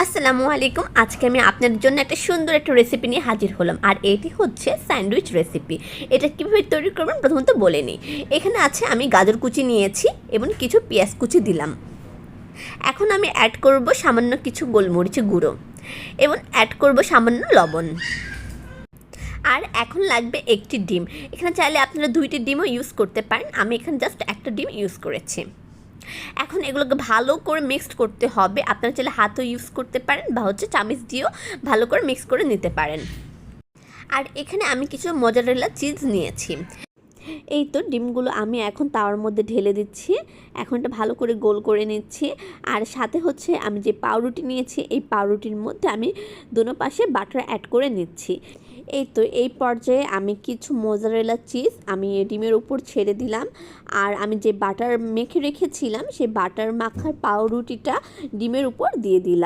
আসসালামু আলাইকুম। আজকে আমি আপনাদের জন্য একটা সুন্দর একটা রেসিপি নিয়ে হাজির হলাম। আর এটি হচ্ছে স্যান্ডউইচ রেসিপি। এটা কীভাবে তৈরি করবেন প্রথমত বলে নিই। এখানে আছে আমি গাজর কুচি নিয়েছি এবং কিছু পেঁয়াজ কুচি দিলাম। এখন আমি অ্যাড করব সামান্য কিছু গোলমরিচের গুঁড়ো এবং অ্যাড করব সামান্য লবণ। আর এখন লাগবে একটি ডিম। এখানে চাইলে আপনারা 2টি ডিমও ইউজ করতে পারেন। আমি এখানে জাস্ট একটা ডিম ইউজ করেছি। এখন এগুলোকে ভালো করে মিক্সড করতে হবে। আপনারা চাইলে হাতও ইউজ করতে পারেন বা চামচ দিয়েও ভালো করে মিক্স করে নিতে পারেন। আর এখানে আমি কিছু মোজারেলা চিজ নিয়েছি। এই তো ডিমগুলো আমি এখন তাওয়ার মধ্যে ঢেলে দিচ্ছি। এখন এটা ভালো করে গোল করে নিচ্ছি। আর সাথে আমি যে পাউরুটি নিয়েছি, এই পাউরুটির মধ্যে আমি দোনো পাশে বাটার অ্যাড করে নিচ্ছি। এই তো এই পর্যায়ে আমি কিছু মোজারেলা চিজ আমি ডিমের উপর ছেড়ে দিলাম। আর আমি যে বাটার মেখে রেখেছিলাম সেই বাটার মাখার পাউরুটিটা ডিমের উপর দিয়ে দিলাম।